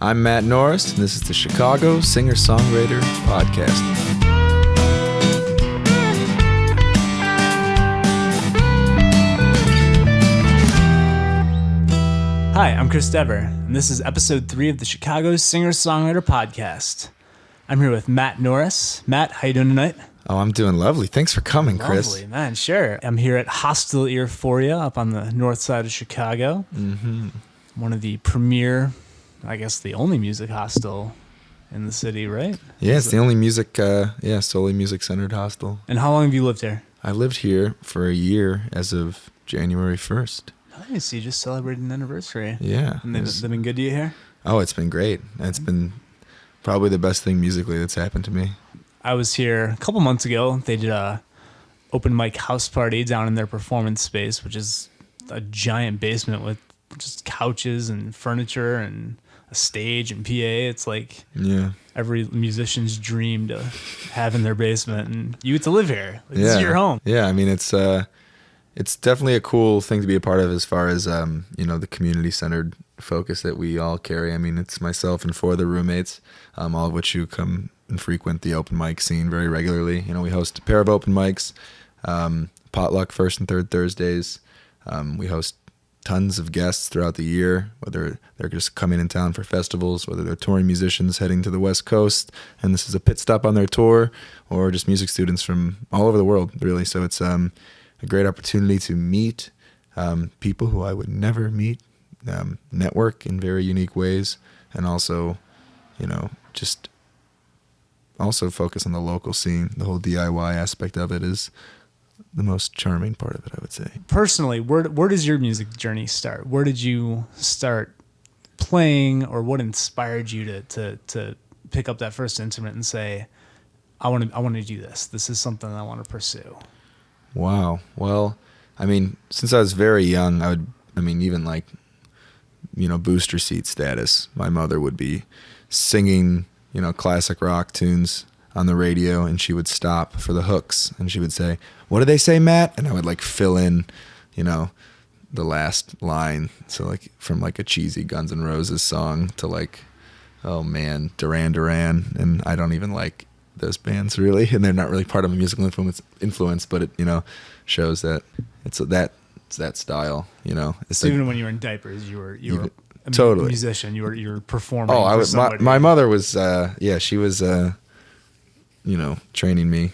I'm Matt Norris, and this is the Chicago Singer-Songwriter Podcast. Hi, I'm Chris Dever, and this is episode 3 of the Chicago Singer-Songwriter Podcast. I'm here with Matt Norris. Matt, how you doing tonight? Oh, I'm doing lovely. Thanks for coming, Chris. Lovely, man, sure. I'm here at Hostel Earphoria up on the north side of Chicago. Mm-hmm. One of the premier, I guess the only music hostel in the city, right? Yeah, it's the only music, solely music-centered hostel. And how long have you lived here? I lived here for a year as of January 1st. Nice, you just celebrated an anniversary. Yeah. And they've been good to you here? Oh, it's been great. It's been probably the best thing musically that's happened to me. I was here a couple months ago. They did a open mic house party down in their performance space, which is a giant basement with just couches and furniture and a stage and PA. It's like every musician's dream to have in their basement, and you get to live here. Like, this is your home. Yeah, I mean, it's definitely a cool thing to be a part of as far as, the community-centered focus that we all carry. I mean, it's myself and 4 other roommates, all of which who come and frequent the open mic scene very regularly. You know, we host a pair of open mics, potluck first and third Thursdays. We host tons of guests throughout the year, whether they're just coming in town for festivals, whether they're touring musicians heading to the West Coast, and this is a pit stop on their tour, or just music students from all over the world, really. So it's a great opportunity to meet people who I would never meet, network in very unique ways, and also, just also focus on the local scene. The whole DIY aspect of it is the most charming part of it, I would say. Personally, where does your music journey start? Where did you start playing, or what inspired you to pick up that first instrument and say, I want to do this. This is something I want to pursue? Wow. Well, I mean, since I was very young, even booster seat status, my mother would be singing, classic rock tunes on the radio, and she would stop for the hooks, and she would say, "What do they say, Matt?" And I would fill in, the last line. So from a cheesy Guns N' Roses song to oh man, Duran Duran, and I don't even like those bands really, and they're not really part of a musical influence, but it shows that it's that style. So even when you were in diapers, you were totally a musician. You were performing. Oh, I was. My mother was. She was. Training me.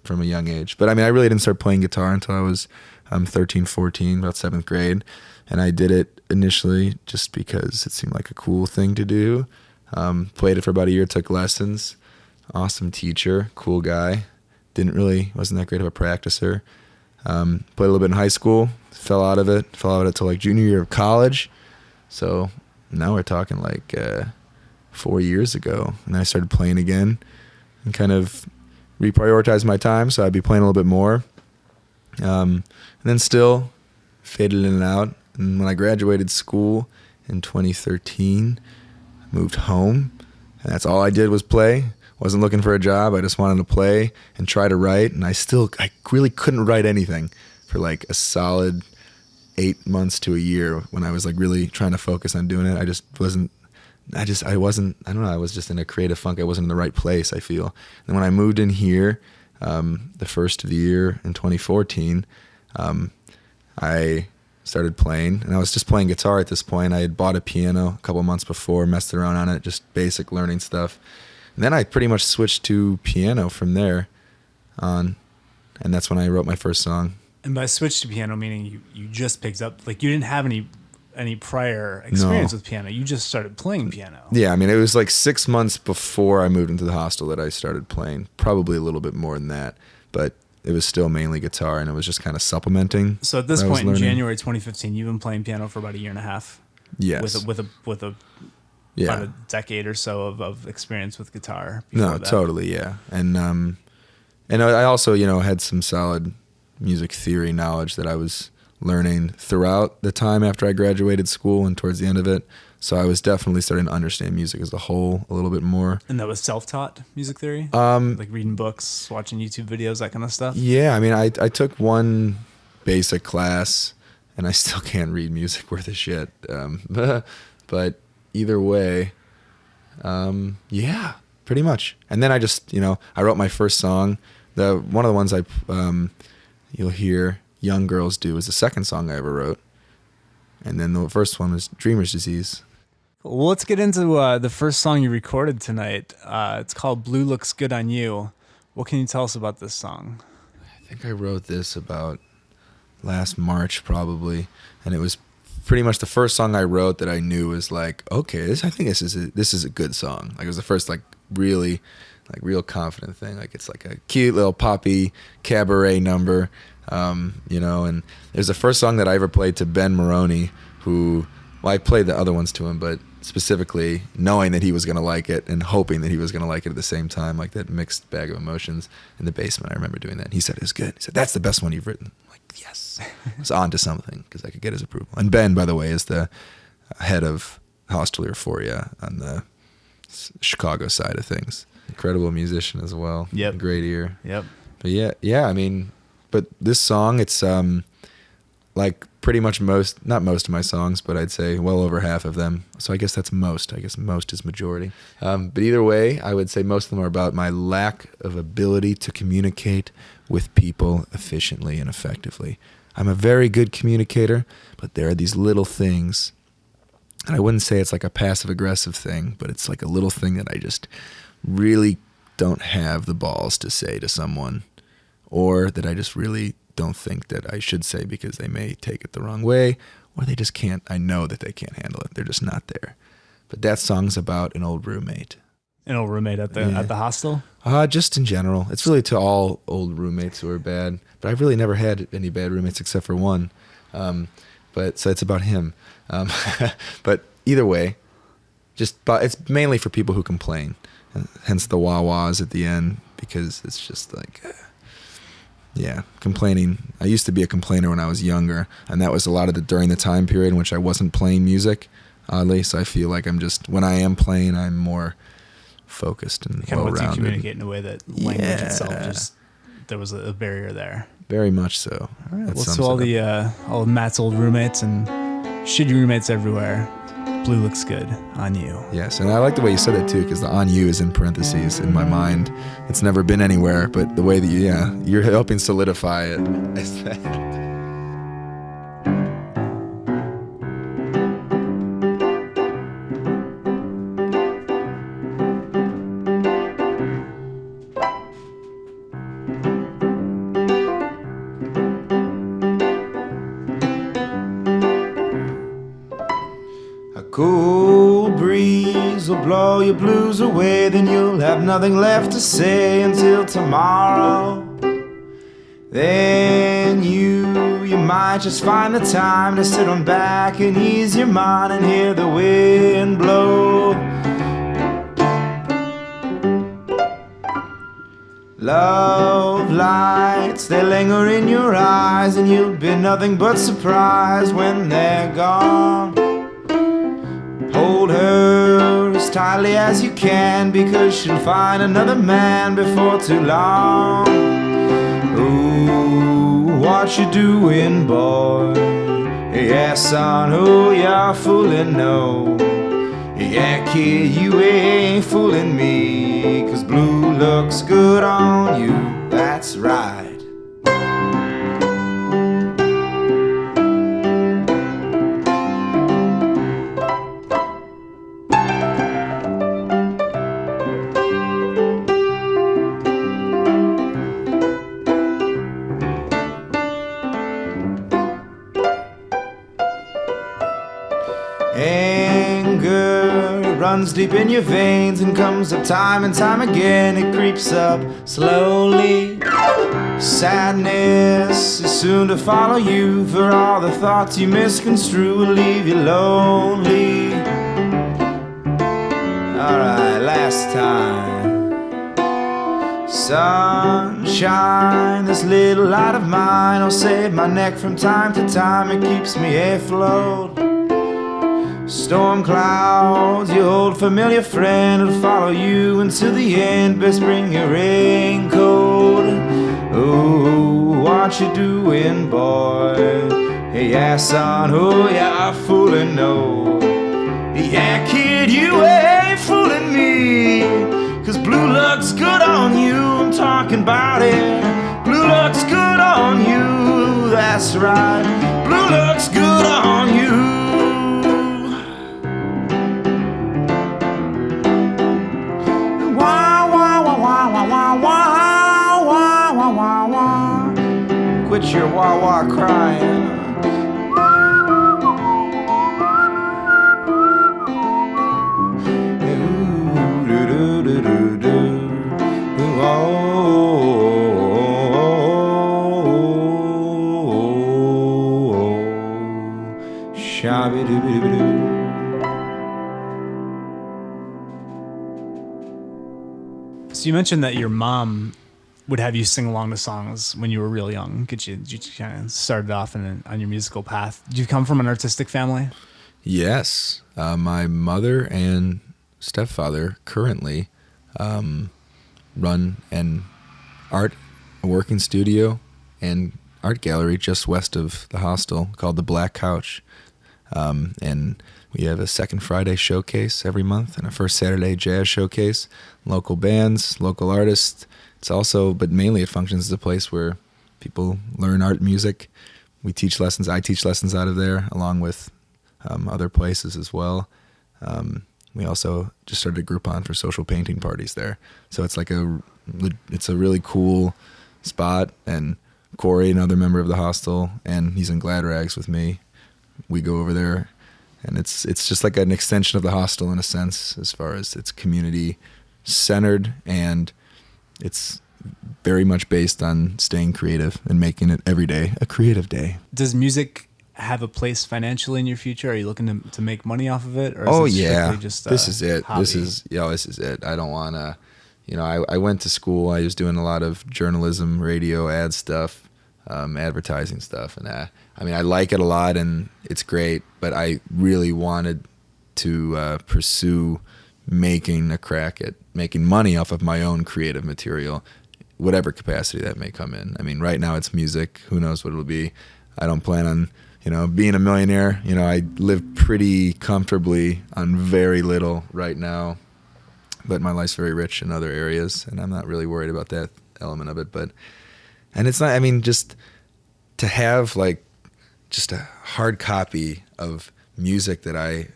From a young age. But I really didn't start playing guitar until I was 13, 14, about 7th grade, and I did it initially just because it seemed like a cool thing to do. Played it for about a year. Took lessons. Awesome teacher. Cool guy. Wasn't that great of a practicer. Played a little bit in high school. Fell out of it till junior year of college. So now we're talking 4 years ago, and I started playing again and kind of reprioritized my time, so I'd be playing a little bit more. And then still faded in and out. And when I graduated school in 2013, I moved home, and that's all I did was play. Wasn't looking for a job. I just wanted to play and try to write, and I really couldn't write anything for a solid 8 months to a year when I was really trying to focus on doing it. I was just in a creative funk. I wasn't in the right place, I feel. And when I moved in here, the first of the year in 2014, I started playing, and I was just playing guitar at this point. I had bought a piano a couple months before, messed around on it, just basic learning stuff. And then I pretty much switched to piano from there on, and that's when I wrote my first song. And by switch to piano, meaning you just picked up, you didn't have any prior experience with piano. You just started playing piano. Yeah, it was 6 months before I moved into the hostel that I started playing. Probably a little bit more than that, but it was still mainly guitar, and it was just kind of supplementing. So at this point in January 2015, you've been playing piano for about a year and a half. Yes. With about a decade or so of experience with guitar. No, that. Totally, yeah. And I also, had some solid music theory knowledge that I was learning throughout the time after I graduated school and towards the end of it. So I was definitely starting to understand music as a whole a little bit more. And that was self-taught music theory? Reading books, watching YouTube videos, that kind of stuff? Yeah, I took one basic class, and I still can't read music worth a shit. But either way, yeah, pretty much. And then I just, I wrote my first song. One of the ones you'll hear young girls do is the second song I ever wrote. And then the first one was Dreamer's Disease. Well, let's get into the first song you recorded tonight. It's called Blue Looks Good on You. What can you tell us about this song? I think I wrote this about last March probably, and it was pretty much the first song I wrote that I knew was like, okay, I think this is a good song. Like it was the first really real confident thing. Like it's like a cute little poppy cabaret number, and it was the first song that I ever played to Ben Maroney, who, well, I played the other ones to him, but specifically knowing that he was going to like it and hoping that he was going to like it at the same time, like that mixed bag of emotions in the basement. I remember doing that. And he said, it was good. He said, that's the best one you've written. I'm like, yes. I was on to something because I could get his approval. And Ben, by the way, is the head of Hostel Earphoria on the Chicago side of things. Incredible musician as well. Yep. Great ear. Yep. But yeah, I mean, but this song, it's like pretty much not most of my songs, but I'd say well over half of them. So I guess that's most. I guess most is majority. But either way, I would say most of them are about my lack of ability to communicate with people efficiently and effectively. I'm a very good communicator, but there are these little things, and I wouldn't say it's like a passive-aggressive thing, but it's like a little thing that I just really don't have the balls to say to someone, or that I just really don't think that I should say because they may take it the wrong way, or they just can't. I know that they can't handle it. They're just not there. But that song's about an old roommate. An old roommate at the hostel? Just in general. It's really to all old roommates who are bad. But I've really never had any bad roommates except for one. But so it's about him. But either way, it's mainly for people who complain. Hence the wah-wahs at the end, because it's just like... Yeah, complaining. I used to be a complainer when I was younger, and that was a lot of during the time period in which I wasn't playing music, oddly. So I feel like when I am playing, I'm more focused and kind of well-rounded. lets you communicate in a way that language itself there was a barrier there. Very much so. All right. Well, so all Matt's old roommates and shitty roommates everywhere. Blue looks good on you. Yes, and I like the way you said it too, because the on you is in parentheses in my mind. It's never been anywhere, but the way that you're helping solidify it. Cool breeze will blow your blues away, then you'll have nothing left to say until tomorrow. Then you might just find the time to sit on back and ease your mind and hear the wind blow. Love lights, they linger in your eyes, and you'll be nothing but surprised when they're gone. Hold her as tightly as you can, because she'll find another man before too long. Ooh, what you doing, boy? Yeah, son, oh, you're fooling, no. Yeah, kid, you ain't fooling me, 'cause blue looks good on you, that's right. Anger runs deep in your veins and comes up time and time again. It creeps up slowly. Sadness is soon to follow you, for all the thoughts you misconstrue will leave you lonely. Alright, last time. Sunshine, this little light of mine will save my neck from time to time. It keeps me afloat. Storm clouds, your old familiar friend, will follow you until the end. Best bring your raincoat. Oh, what you doing, boy? Hey, yeah, son, oh, yeah, fooling, no. Yeah, kid. right. Blue looks good on you. Wah, wah, wah, wah, wah, wah, wah, wah, wah, wah, wah. Quit your wah wah crying. Ooh, do, do, do, do, do. Ooh, oh, shabby doo doo doo. So you mentioned that your mom would have you sing along to songs when you were real young. Did you kind of started off on your musical path? Did you come from an artistic family? Yes. My mother and stepfather currently run a working studio and art gallery just west of the hostel called the Black Couch. And we have a second Friday showcase every month and a first Saturday jazz showcase, local bands, local artists. It's also, but mainly it functions as a place where people learn art music. We teach lessons. I teach lessons out of there along with other places as well. We also just started a Groupon for social painting parties there. So it's it's a really cool spot. And Corey, another member of the hostel, and he's in Glad Rags with me. We go over there, and it's just like an extension of the hostel in a sense, as far as it's community centered, and it's very much based on staying creative and making it every day a creative day. Does music have a place financially in your future? Are you looking to make money off of it? Or is it strictly just this is it. Hobby? This is it. I don't want to, I went to school. I was doing a lot of journalism, radio, ad stuff, advertising stuff. And I like it a lot and it's great, but I really wanted to pursue making a crack at making money off of my own creative material, whatever capacity that may come in. I mean, right now it's music. Who knows what it'll be? I don't plan on, being a millionaire. I live pretty comfortably on very little right now, but my life's very rich in other areas, and I'm not really worried about that element of it. And it's not, just to have just a hard copy of music that I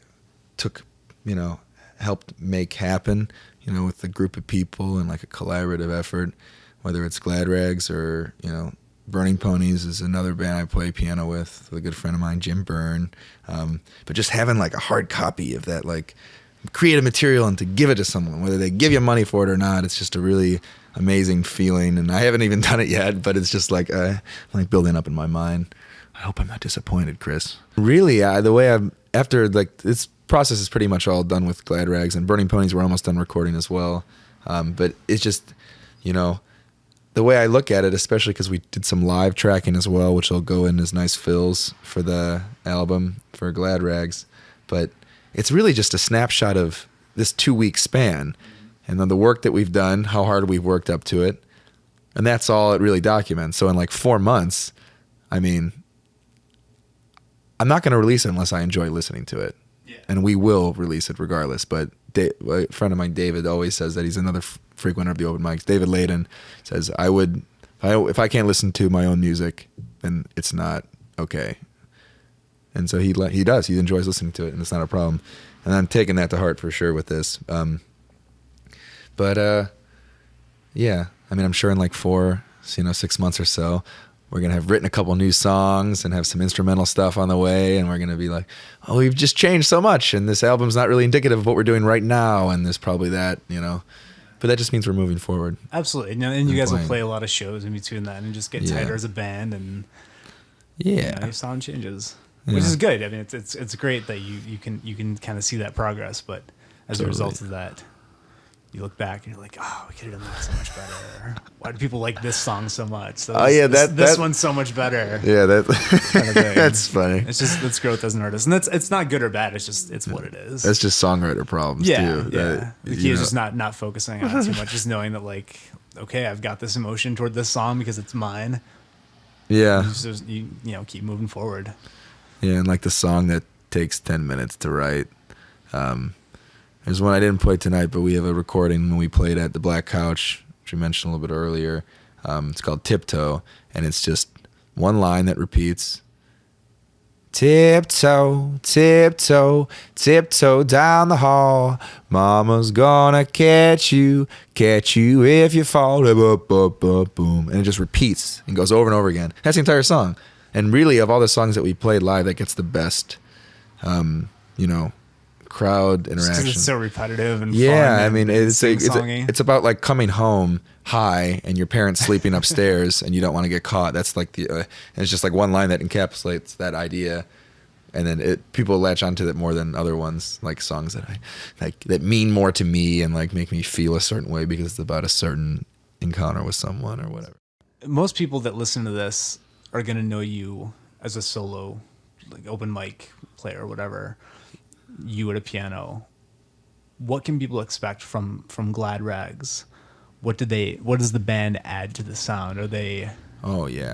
took, helped make happen, with a group of people and like a collaborative effort, whether it's Glad Rags or, Burning Ponies is another band I play piano with a good friend of mine, Jim Byrne. But just having a hard copy of that creative material and to give it to someone, whether they give you money for it or not, it's just a really amazing feeling. And I haven't even done it yet, but it's just building up in my mind. I hope I'm not disappointed, Chris. Really, the way this process is pretty much all done with Glad Rags, and Burning Ponies we're almost done recording as well. But it's just, the way I look at it, especially because we did some live tracking as well, which will go in as nice fills for the album for Glad Rags. But it's really just a snapshot of this 2-week span and then the work that we've done, how hard we've worked up to it. And that's all it really documents. So in 4 months, I'm not going to release it unless I enjoy listening to it. Yeah. And we will release it regardless. But a friend of mine, David, always says that he's another frequenter of the open mics. David Layden says, if I can't listen to my own music, then it's not okay. And so he does. He enjoys listening to it, and it's not a problem. And I'm taking that to heart for sure with this. Yeah. I'm sure in 6 months or so, we're going to have written a couple new songs and have some instrumental stuff on the way. And we're going to be we've just changed so much. And this album's not really indicative of what we're doing right now. And there's probably that, But that just means we're moving forward. Absolutely. And you guys will play a lot of shows in between that and just get tighter as a band. And your sound changes, which is good. It's great that you can kind of see that progress. But as a result of that, you look back and you're like, oh, we could have done that so much better. Why do people like this song so much? This one's so much better. Yeah, kind of thing. That's funny. That's growth as an artist, and it's not good or bad. It's what it is. That's just songwriter problems too. Yeah. The key is just not focusing on it too much, just knowing that okay, I've got this emotion toward this song because it's mine. Yeah. You keep moving forward. Yeah, and the song that takes 10 minutes to write. There's one I didn't play tonight, but we have a recording when we played at the Black Couch, which we mentioned a little bit earlier. It's called Tiptoe, and it's just one line that repeats. Tiptoe, tiptoe, tiptoe down the hall. Mama's gonna catch you if you fall. Boom. And it just repeats and goes over and over again. That's the entire song. And really, of all the songs that we played live, that gets the best, crowd interaction. It's so repetitive and yeah, fun. I mean, Sing-songy. it's about like coming home high and your parents sleeping upstairs and you don't want to get caught. That's like and it's just like one line that encapsulates that idea, and then people latch onto that more than other ones, like songs that that mean more to me and like make me feel a certain way because it's about a certain encounter with someone or whatever. Most people that listen to this are gonna know you as a solo, like open mic player or whatever. You at a piano. What can people expect from Glad Rags? What does the band add to the sound? Are they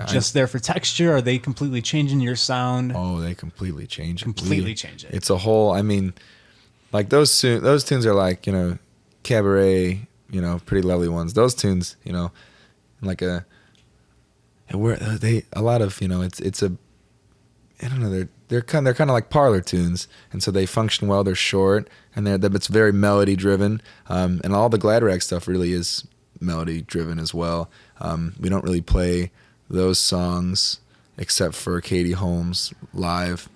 just there for texture? Are they completely changing your sound? Oh, they completely change it. Change it. It's a whole, I mean, like those tunes are like, cabaret, Pretty Lovely Ones. Those tunes, like a lot of, it's a, I don't know, they're kind of like parlor tunes, and so they function well. They're short, and it's very melody driven, and all the Glad Rag stuff really is melody driven as well. We don't really play those songs except for Katie Holmes live.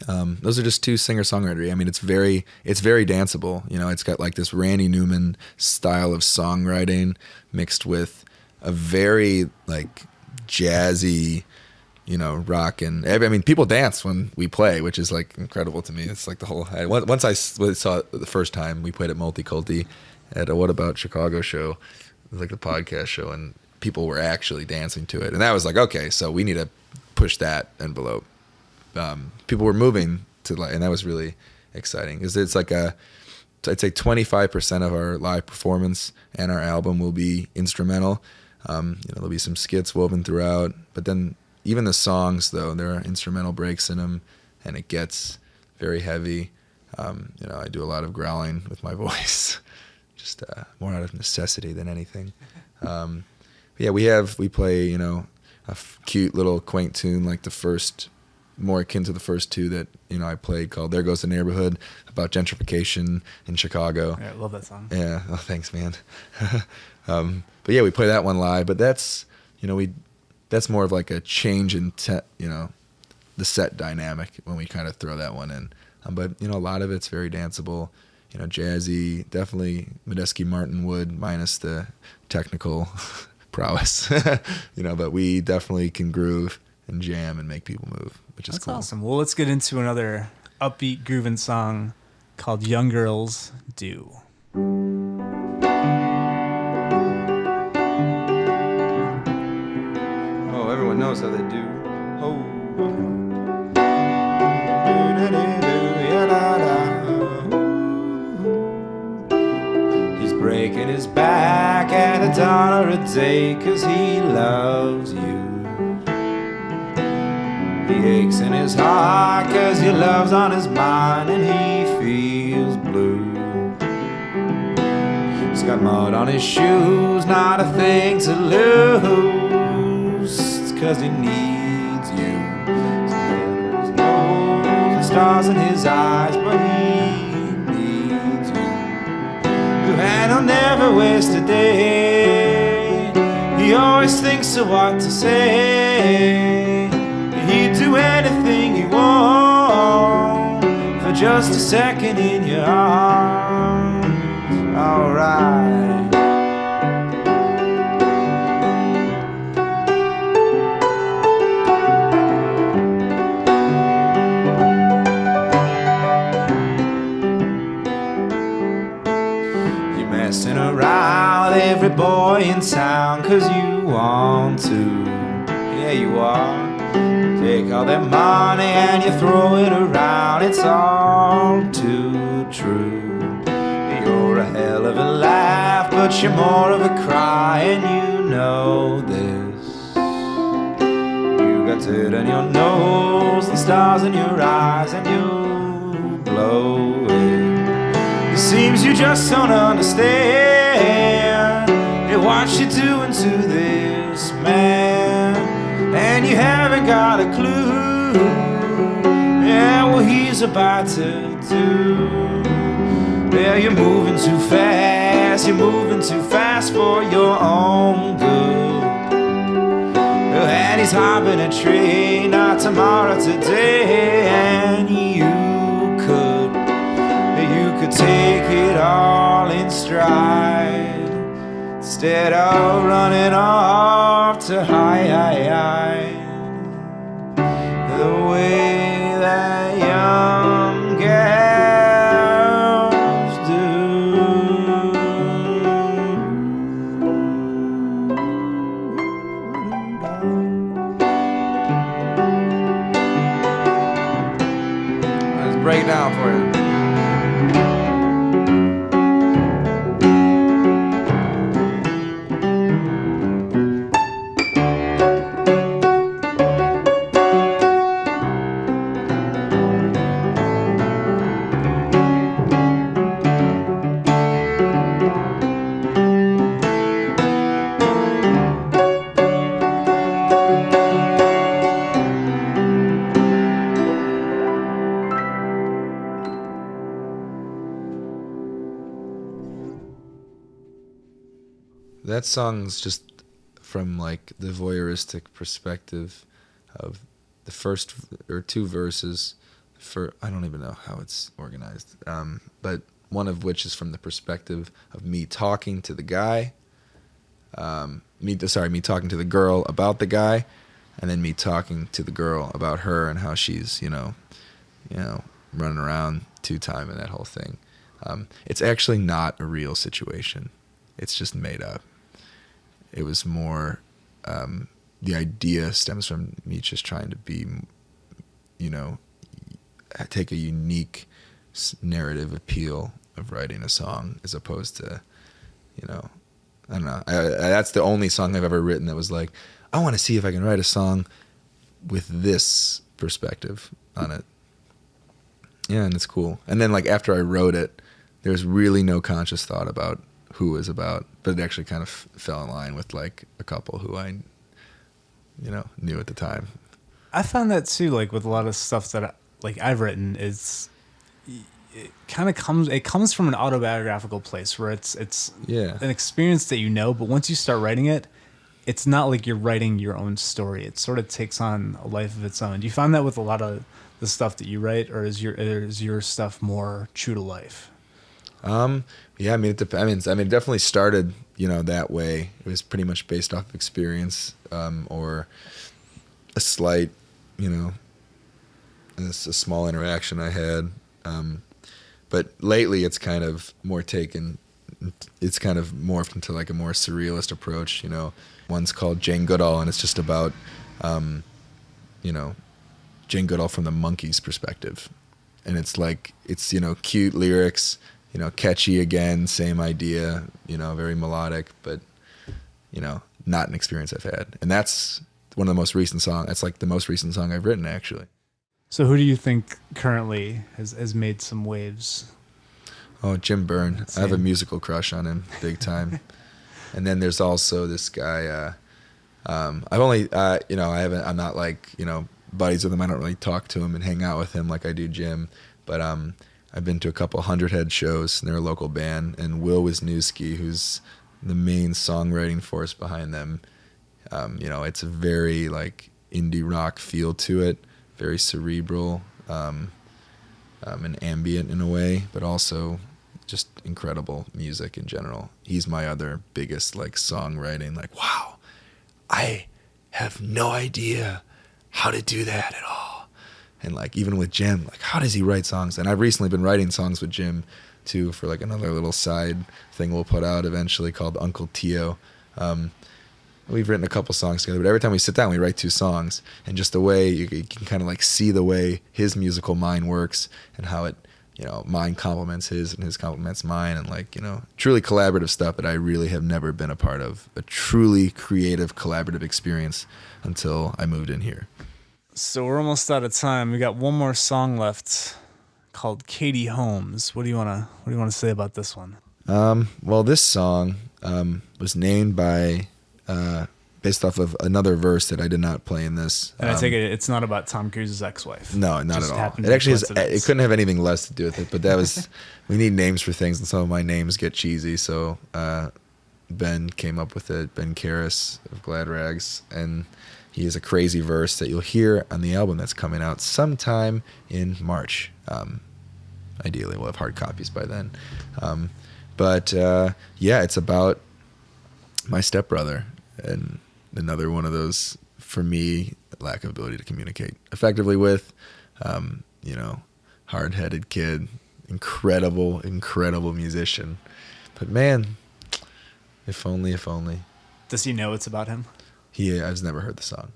Those are just two singer-songwriter. I mean, it's very danceable. It's got like this Randy Newman style of songwriting mixed with a very like jazzy, rock, and I mean, people dance when we play, which is like incredible to me. It's like the whole. Once I saw it the first time, we played at Multiculti at a What About Chicago show, it was like the podcast show, and people were actually dancing to it, and that was like, okay, so we need to push that envelope. People were moving to, and that was really exciting. It's like I'd say 25% of our live performance and our album will be instrumental. There'll be some skits woven throughout, but then even the songs, though, there are instrumental breaks in them, and it gets very heavy. I do a lot of growling with my voice, just more out of necessity than anything. Yeah, we play, a cute little quaint tune like the first, more akin to the first two that, I played, called There Goes the Neighborhood, about gentrification in Chicago. Yeah, I love that song. Yeah, oh, thanks, man. But yeah, we play that one live, but that's, that's more of like a change in, the set dynamic when we kind of throw that one in. But, a lot of it's very danceable, jazzy, definitely Medeski Martin Wood minus the technical prowess, but we definitely can groove and jam and make people move, which is That's cool. awesome. Well, let's get into another upbeat grooving song called Young Girls Do. Oh, everyone knows how they do. Oh. He's breaking his back at $1 a day 'cause he loves you. He aches in his heart 'cause your love's on his mind and he feels blue. He's got mud on his shoes, not a thing to lose. It's 'cause he needs you. His nose and stars in his eyes, but he needs you. And he'll never waste a day. He always thinks of what to say. He'd do anything you want for just a second in your arms. Alright. You're messing around with every boy in town 'cause you want to. Yeah, you are. Take all their money and you throw it around. It's all too true. You're a hell of a laugh, but you're more of a cry, and you know this. You got dirt on your nose and stars in your eyes, and you blow it. It seems you just don't understand what you're doing to this man. And you haven't got a clue. Yeah, what he's about to do. Yeah, you're moving too fast. You're moving too fast for your own good. And he's hopping a train, not tomorrow, today. And you could take it all in stride instead of running off to hide the way that young gals do. Let's break it down for you. That song's just from like the voyeuristic perspective of the first or two verses. I don't even know how it's organized, but one of which is from the perspective of me talking to the guy, me talking to the girl about the guy, and then me talking to the girl about her and how she's you know running around two-time and that whole thing. It's actually not a real situation. It's just made up. It was more, the idea stems from me just trying to be, take a unique narrative appeal of writing a song as opposed to, I don't know. That's the only song I've ever written that was like, I want to see if I can write a song with this perspective on it. Yeah, and it's cool. And then like after I wrote it, there's really no conscious thought about who it was about, but it actually kind of fell in line with like a couple who I, knew at the time. I found that too, like with a lot of stuff that I've written is it comes from an autobiographical place where it's an experience that but once you start writing it, it's not like you're writing your own story. It sort of takes on a life of its own. Do you find that with a lot of the stuff that you write, or is your stuff more true to life? Yeah, I mean, it depends. I mean, it definitely started, that way. It was pretty much based off of experience, or a slight, a small interaction I had. But lately it's kind of morphed into like a more surrealist approach, One's called Jane Goodall, and it's just about, Jane Goodall from the Monkees' perspective. And it's like, it's, cute lyrics, catchy again, same idea, very melodic, but, not an experience I've had. And that's one of the most recent songs. That's like the most recent song I've written, actually. So who do you think currently has made some waves? Oh, Jim Byrne. I have a musical crush on him, big time. And then there's also this guy, I'm not like, buddies with him. I don't really talk to him and hang out with him like I do Jim, but, I've been to a couple 100 shows, and they're a local band, and Will Wisniewski, who's the main songwriting force behind them, it's a very like indie rock feel to it, very cerebral, and ambient in a way, but also just incredible music in general. He's my other biggest like songwriting, like, wow, I have no idea how to do that at all. And like even with Jim, like how does he write songs? And I've recently been writing songs with Jim too for like another little side thing we'll put out eventually called Uncle Tio. We've written a couple songs together, but every time we sit down we write 2 songs, and just the way you can kind of like see the way his musical mind works and how it, mine complements his and his complements mine, and like, truly collaborative stuff that I really have never been a part of, a truly creative collaborative experience until I moved in here. So we're almost out of time. We got one more song left called Katie Holmes. What do you want to say about this one? Well, this song was named by based off of another verse that I did not play in this. And I take it it's not about Tom Cruise's ex-wife. No, not Just at all. happened It to be actually is. coincidence. It couldn't have anything less to do with it. But that was. We need names for things, and some of my names get cheesy. So Ben came up with it. Ben Karras of Glad Rags, and he has a crazy verse that you'll hear on the album that's coming out sometime in March. Ideally, we'll have hard copies by then. But it's about my stepbrother, and another one of those, for me, lack of ability to communicate effectively with. Hard-headed kid, incredible musician. But man, if only. Does he know it's about him? I've never heard the song.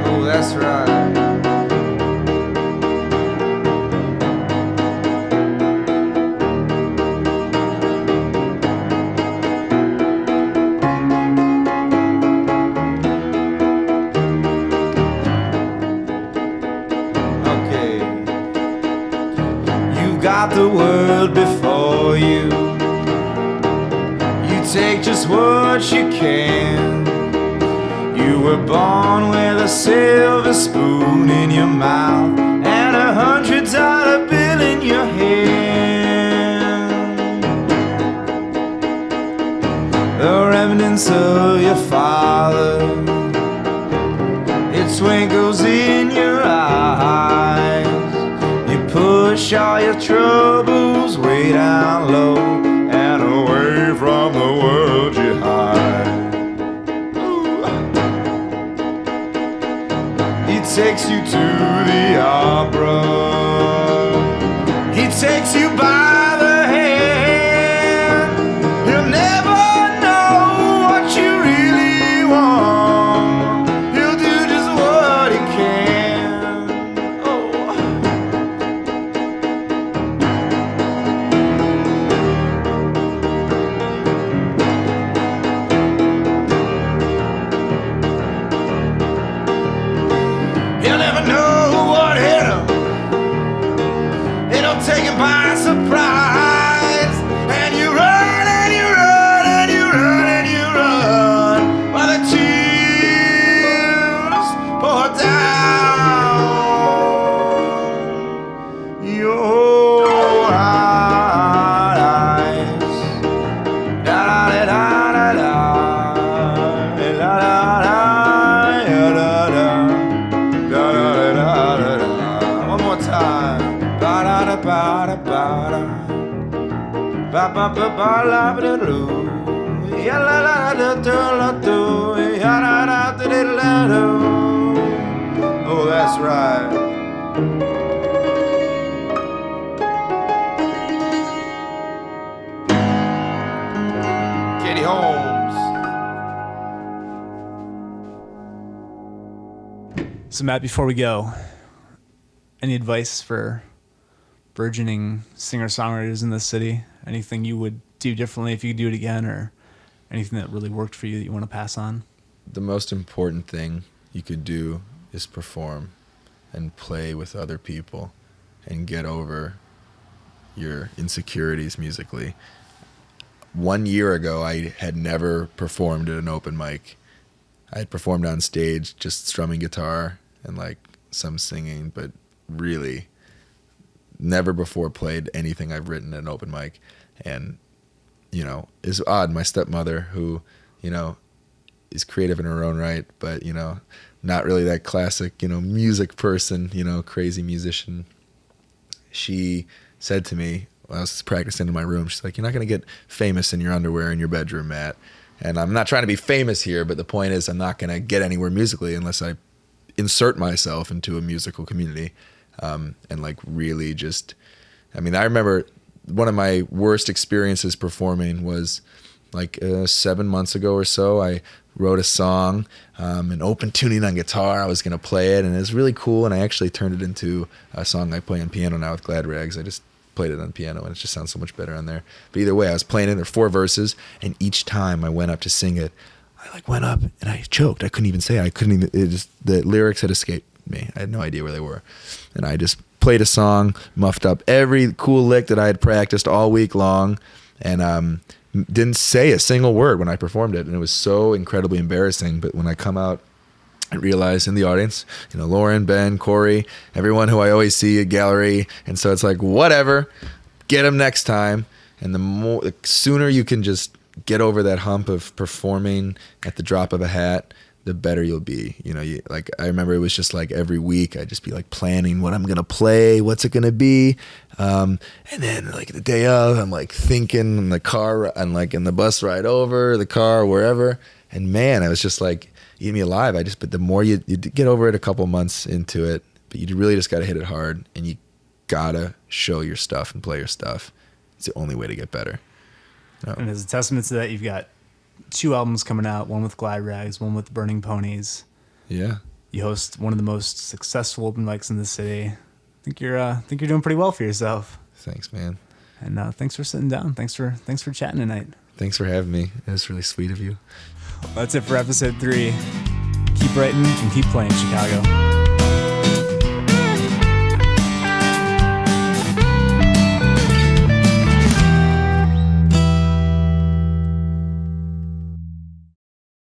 Oh, that's right. Okay. You've got the world before you. You take just what you can. You were born with a silver spoon in your mouth and $100 bill in your hand. The remnants of your father, it twinkles in your eyes. You push all your troubles way down low and away from the world you hide. He takes you to the opera. He takes you by the hand. He'll never know what you really want. He'll do just what he can. Oh. He'll never know what hit him. It'll take him by surprise. And you run and you run and you run and you run while the tears pour down your eyes. Da da da da da da da da da da. One more time. Ba da da ba da ba da. Ba ba ba ba la ba da do. Ya la la da da la do. Ya da da da da la do. Oh, that's right. Katie Holmes. So Matt, before we go, any advice for burgeoning singer-songwriters in this city? Anything you would do differently if you could do it again, or anything that really worked for you that you want to pass on? The most important thing you could do is perform and play with other people and get over your insecurities musically. 1 year ago, I had never performed at an open mic. I had performed on stage just strumming guitar and like some singing, but really never before played anything I've written at an open mic. And, it's odd. My stepmother, who, is creative in her own right, but, not really that classic, music person, crazy musician. She said to me, when I was practicing in my room, she's like, "You're not going to get famous in your underwear in your bedroom, Matt." And I'm not trying to be famous here, but the point is I'm not going to get anywhere musically unless I insert myself into a musical community. And like really just, I remember one of my worst experiences performing was like 7 months ago or so. I wrote a song, an open tuning on guitar. I was going to play it and it was really cool. And I actually turned it into a song I play on piano now with Glad Rags. I just played it on piano and it just sounds so much better on there. But either way, I was playing it. There were 4 verses, and each time I went up to sing it, I like went up and I choked. I couldn't even say it. The lyrics had escaped me. I had no idea where they were. And I just played a song, muffed up every cool lick that I had practiced all week long, and didn't say a single word when I performed it. And it was so incredibly embarrassing. But when I come out, I realized in the audience, Lauren, Ben, Corey, everyone who I always see at gallery. And so it's like, whatever, get them next time. And the sooner you can just get over that hump of performing at the drop of a hat, the better you'll be. Like I remember it was just like every week I'd just be like planning what I'm going to play, what's it going to be. And then like the day of, I'm like thinking in the car and like in the bus ride over, the car, wherever. And man, I was just like eating me alive. But the more you get over it a couple months into it, but you really just got to hit it hard, and you got to show your stuff and play your stuff. It's the only way to get better. And as a testament to that, you've got 2 albums coming out, one with Glide Rags, one with Burning Ponies. Yeah. You host one of the most successful open mics in the city. I think you're doing pretty well for yourself. Thanks, man. And thanks for sitting down. Thanks for chatting tonight. Thanks for having me. It was really sweet of you. That's it for episode 3. Keep writing and keep playing, Chicago.